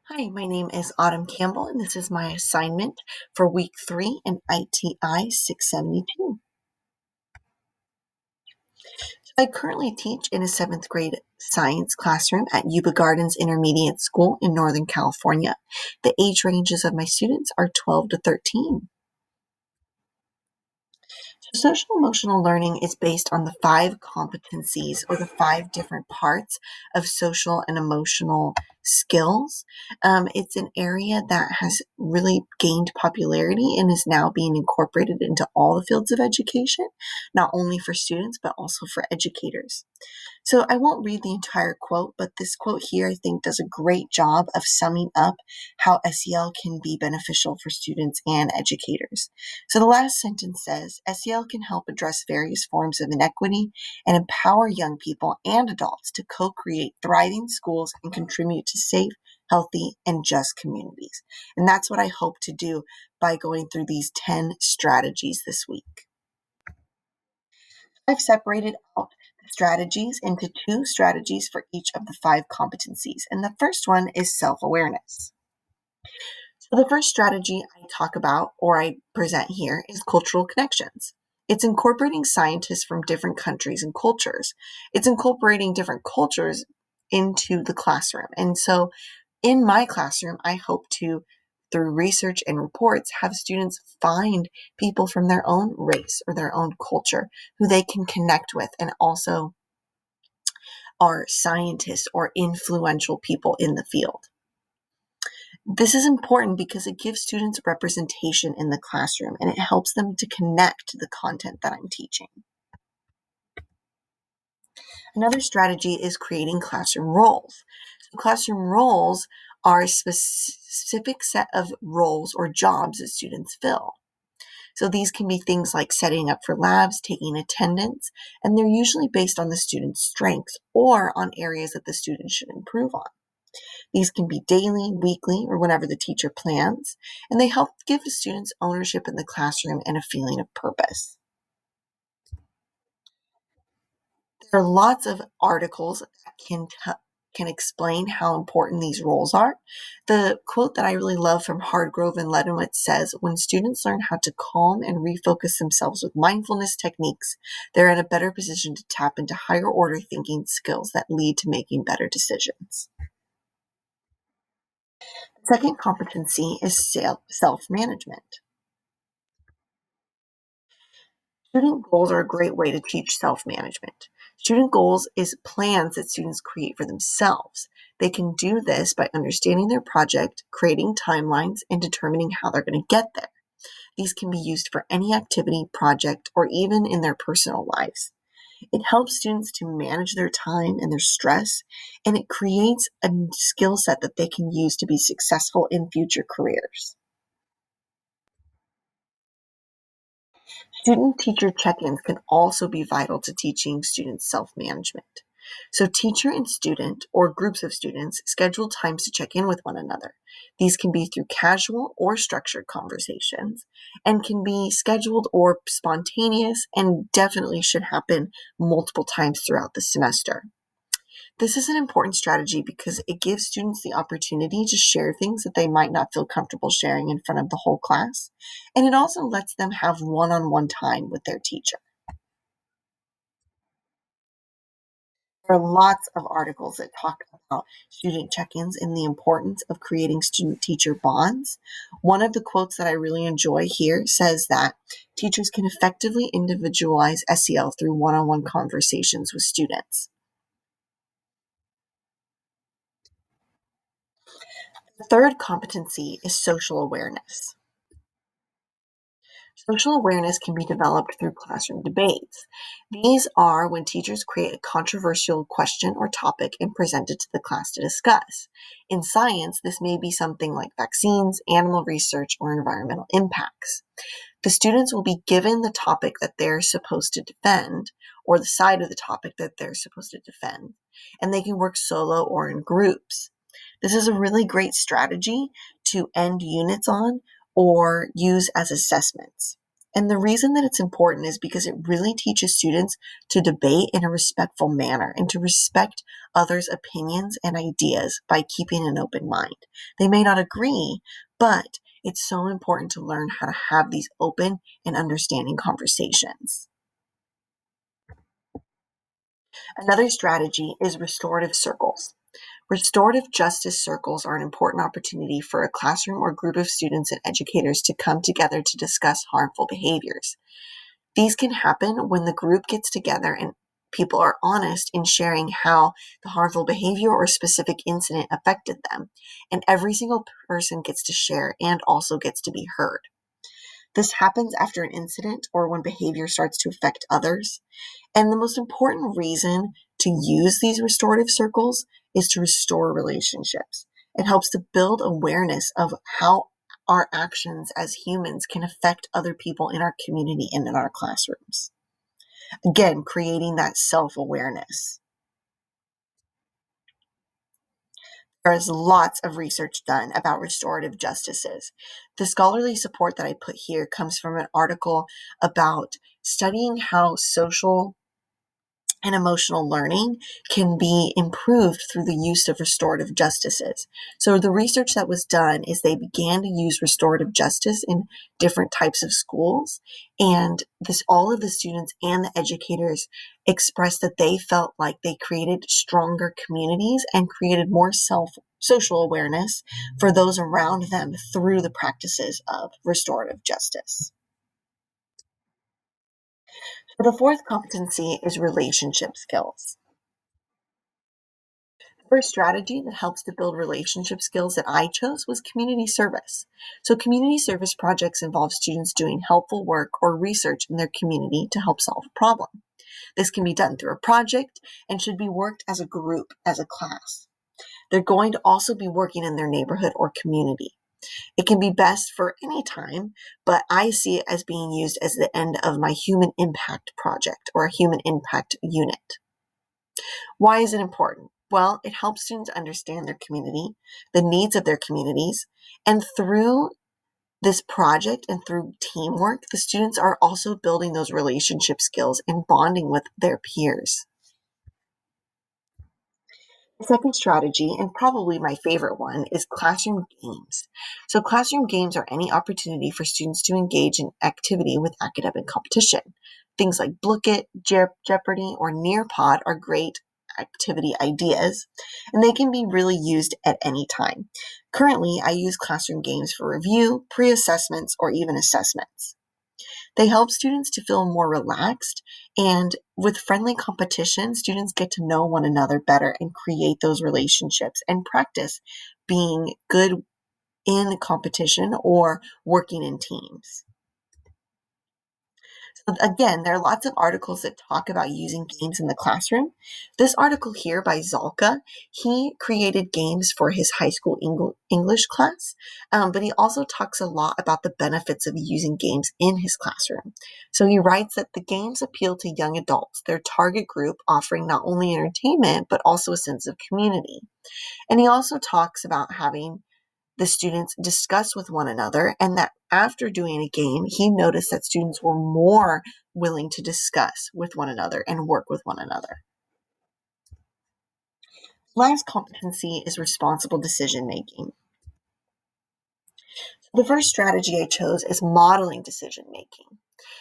Hi, my name is Autumn Campbell, and this is my assignment for week 3 in ITI 672. I currently teach in a 7th grade science classroom at Yuba Gardens Intermediate School in Northern California. The age ranges of my students are 12 to 13. Social emotional learning is based on the 5 competencies or the 5 different parts of social and emotional skills. It's an area that has really gained popularity and is now being incorporated into all the fields of education, not only for students, but also for educators. So I won't read the entire quote, but this quote here I think does a great job of summing up how SEL can be beneficial for students and educators. So the last sentence says, SEL can help address various forms of inequity and empower young people and adults to co-create thriving schools and contribute to safe, healthy, and just communities. And that's what I hope to do by going through these 10 strategies this week. I've separated out the strategies into 2 strategies for each of the 5 competencies, and the first one is self-awareness. So the first strategy I talk about or I present here is cultural connections. It's incorporating scientists from different countries and cultures. It's incorporating different cultures into the classroom. And so in my classroom, I hope to, through research and reports, have students find people from their own race or their own culture who they can connect with and also are scientists or influential people in the field. This is important because it gives students representation in the classroom and it helps them to connect to the content that I'm teaching. Another strategy is creating classroom roles. So classroom roles are a specific set of roles or jobs that students fill. So these can be things like setting up for labs, taking attendance, and they're usually based on the student's strengths or on areas that the student should improve on. These can be daily, weekly, or whenever the teacher plans, and they help give the students ownership in the classroom and a feeling of purpose. There are lots of articles that can explain how important these roles are. The quote that I really love from Hardgrove and Ledenwitz says, when students learn how to calm and refocus themselves with mindfulness techniques, they're in a better position to tap into higher order thinking skills that lead to making better decisions. The second competency is self-management. Student goals are a great way to teach self-management. Student goals is plans that students create for themselves. They can do this by understanding their project, creating timelines, and determining how they're going to get there. These can be used for any activity, project, or even in their personal lives. It helps students to manage their time and their stress, and it creates a skill set that they can use to be successful in future careers. Student-teacher check-ins can also be vital to teaching students self-management. So teacher and student, or groups of students, schedule times to check in with one another. These can be through casual or structured conversations and can be scheduled or spontaneous and definitely should happen multiple times throughout the semester. This is an important strategy because it gives students the opportunity to share things that they might not feel comfortable sharing in front of the whole class, and it also lets them have one-on-one time with their teacher. There are lots of articles that talk about student check-ins and the importance of creating student-teacher bonds. One of the quotes that I really enjoy here says that teachers can effectively individualize SEL through one-on-one conversations with students. The third competency is social awareness. Social awareness can be developed through classroom debates. These are when teachers create a controversial question or topic and present it to the class to discuss. In science, this may be something like vaccines, animal research, or environmental impacts. The students will be given the topic that they're supposed to defend, or the side of the topic that they're supposed to defend, and they can work solo or in groups. This is a really great strategy to end units on or use as assessments. And the reason that it's important is because it really teaches students to debate in a respectful manner and to respect others' opinions and ideas by keeping an open mind. They may not agree, but it's so important to learn how to have these open and understanding conversations. Another strategy is restorative circles. Restorative justice circles are an important opportunity for a classroom or group of students and educators to come together to discuss harmful behaviors. These can happen when the group gets together and people are honest in sharing how the harmful behavior or specific incident affected them, and every single person gets to share and also gets to be heard. This happens after an incident or when behavior starts to affect others. And the most important reason to use these restorative circles is to restore relationships. It helps to build awareness of how our actions as humans can affect other people in our community and in our classrooms. Again, creating that self-awareness. There is lots of research done about restorative justices. The scholarly support that I put here comes from an article about studying how social and emotional learning can be improved through the use of restorative justices. So the research that was done is they began to use restorative justice in different types of schools, and all of the students and the educators expressed that they felt like they created stronger communities and created more social awareness for those around them through the practices of restorative justice. The fourth competency is relationship skills. The first strategy that helps to build relationship skills that I chose was community service. So community service projects involve students doing helpful work or research in their community to help solve a problem. This can be done through a project and should be worked as a group, as a class. They're going to also be working in their neighborhood or community. It can be best for any time, but I see it as being used as the end of my human impact project or a human impact unit. Why is it important? Well, it helps students understand their community, the needs of their communities, and through this project and through teamwork, the students are also building those relationship skills and bonding with their peers. The second strategy, and probably my favorite one, is classroom games. So classroom games are any opportunity for students to engage in activity with academic competition. Things like Book It, Jeopardy, or Nearpod are great activity ideas, and they can be really used at any time. Currently, I use classroom games for review, pre-assessments, or even assessments. They help students to feel more relaxed, and with friendly competition, students get to know one another better and create those relationships and practice being good in competition or working in teams. So again, there are lots of articles that talk about using games in the classroom. This article here by Zalka, he created games for his high school English class, but he also talks a lot about the benefits of using games in his classroom. So he writes that the games appeal to young adults, their target group, offering not only entertainment, but also a sense of community. And he also talks about having the students discuss with one another, and that after doing a game, he noticed that students were more willing to discuss with one another and work with one another. Last competency is responsible decision making. The first strategy I chose is modeling decision making.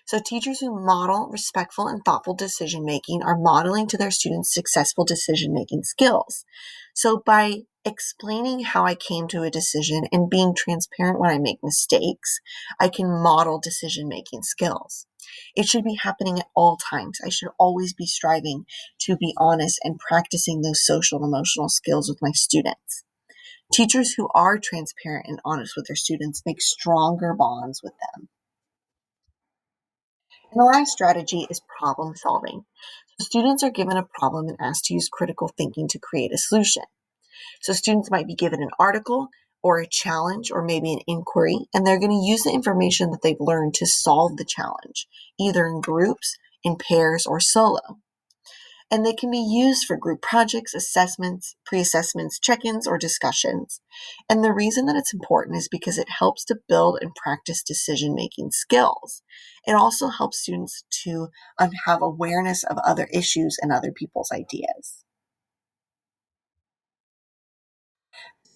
So teachers who model respectful and thoughtful decision making are modeling to their students successful decision making skills. So by explaining how I came to a decision and being transparent when I make mistakes, I can model decision making skills. It should be happening at all times. I should always be striving to be honest and practicing those social and emotional skills with my students. Teachers who are transparent and honest with their students make stronger bonds with them. And the last strategy is problem solving. So students are given a problem and asked to use critical thinking to create a solution. So students might be given an article or a challenge or maybe an inquiry, and they're going to use the information that they've learned to solve the challenge, either in groups, in pairs, or solo. and they can be used for group projects, assessments, pre-assessments, check-ins, or discussions. And the reason that it's important is because it helps to build and practice decision-making skills. It also helps students to have awareness of other issues and other people's ideas.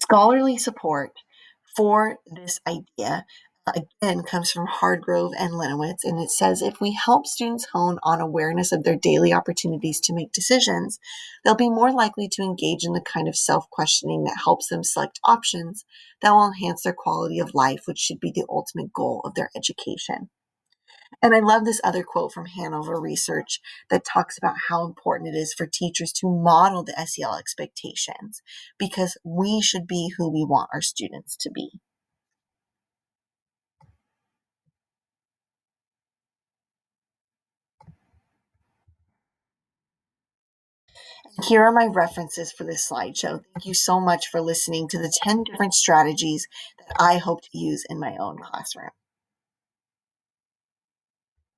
Scholarly support for this idea, again, comes from Hardgrove and Lenowitz, and it says if we help students hone on awareness of their daily opportunities to make decisions, they'll be more likely to engage in the kind of self-questioning that helps them select options that will enhance their quality of life, which should be the ultimate goal of their education. And I love this other quote from Hanover Research that talks about how important it is for teachers to model the SEL expectations because we should be who we want our students to be. Here are my references for this slideshow. Thank you so much for listening to the 10 different strategies that I hope to use in my own classroom.